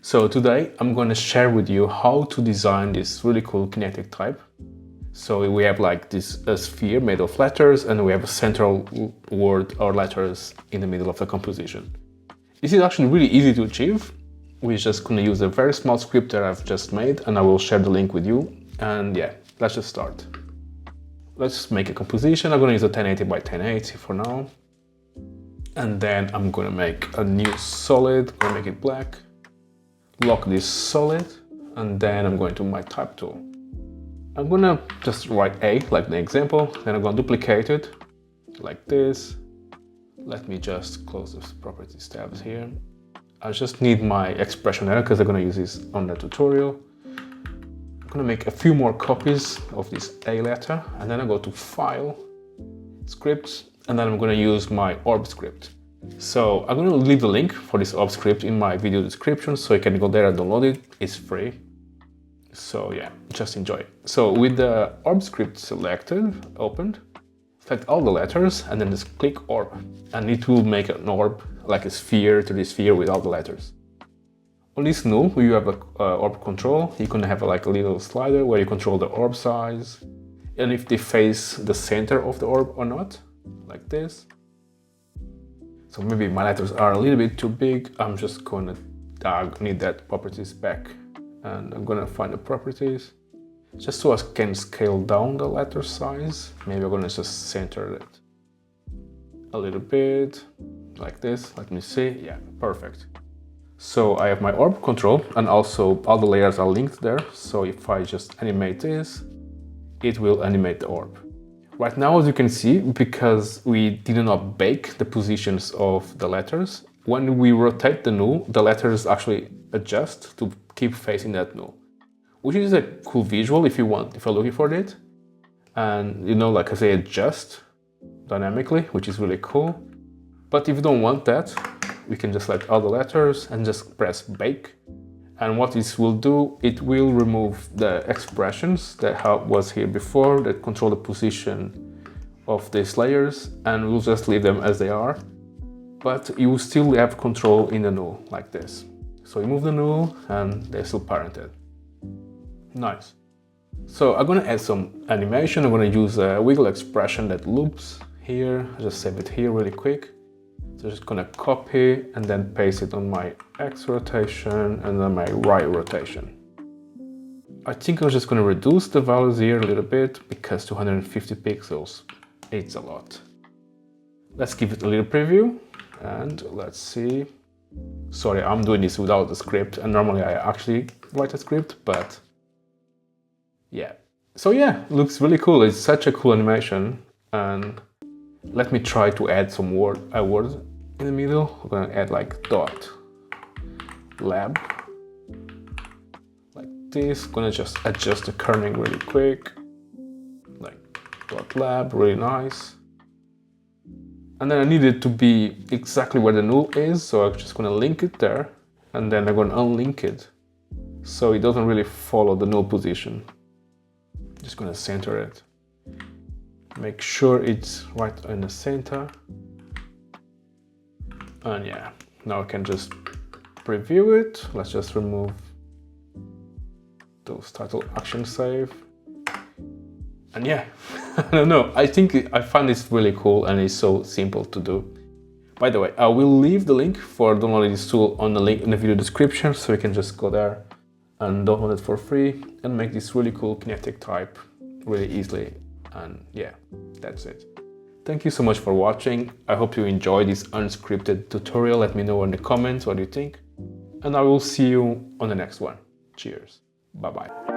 So today I'm going to share with you how to design this really cool kinetic type. So we have like this sphere made of letters, and we have a central word or letters in the middle of the composition. This is actually really easy to achieve. We're just going to use a very small script that I've just made, and I will share the link with you. And yeah, let's just start. Let's make a composition. I'm going to use a 1080 by 1080 for now. And then I'm going to make a new solid, I'm going to make it black. Lock this solid, and then I'm going to my type tool. I'm going to just write A, like the example, then I'm going to duplicate it, like this. Let me just close this properties tabs here. I just need my expression error because I'm going to use this on the tutorial. I'm going to make a few more copies of this A letter, and then I go to File, Scripts, and then I'm going to use my orb script. So I'm going to leave the link for this orb script in my video description, so you can go there and download it. It's free. So yeah, just enjoy. So with the orb script selected, opened, select all the letters and then just click orb, and it will make an orb, like a sphere to the sphere with all the letters. On this null, you have a orb control. You can have like a little slider where you control the orb size and if they face the center of the orb or not, like this. So maybe my letters are a little bit too big. I'm just going to need that properties back, and I'm going to find the properties just so I can scale down the letter size. Maybe I'm going to just center it a little bit like this. Let me see. Yeah, perfect. So I have my orb control, and also all the layers are linked there. So if I just animate this, it will animate the orb. Right now, as you can see, because we did not bake the positions of the letters, when we rotate the null, the letters actually adjust to keep facing that null, which is a cool visual if you're looking for it. And you know, like I say, adjust dynamically, which is really cool. But if you don't want that, we can just select all the letters and just press bake. And what this will do, it will remove the expressions that was here before that control the position of these layers, and we'll just leave them as they are. But you will still have control in the null, like this. So you move the null and they're still parented. Nice. So I'm going to add some animation. I'm going to use a wiggle expression that loops here. I'll just save it here really quick. So just going to copy and then paste it on my X rotation and then my Y rotation. I think I'm just going to reduce the values here a little bit because 250 pixels, it's a lot. Let's give it a little preview and let's see. Sorry, I'm doing this without the script, and normally I actually write a script, but yeah. So yeah, it looks really cool. It's such a cool animation, and let me try to add some word in the middle. I'm gonna add like dot lab, like this. I'm gonna just adjust the kerning really quick, like dot lab, really nice. And then I need it to be exactly where the null is, so I'm just gonna link it there, and then I'm gonna unlink it, so it doesn't really follow the null position. Just gonna center it. Make sure it's right in the center. And yeah, now I can just preview it. Let's just remove those title action save. And yeah, I don't know. I think I find this really cool and it's so simple to do. By the way, I will leave the link for downloading this tool on the link in the video description, so you can just go there and download it for free and make this really cool kinetic type really easily. And yeah, that's it. Thank you so much for watching. I hope you enjoyed this unscripted tutorial. Let me know in the comments what you think, and I will see you on the next one. Cheers. Bye bye.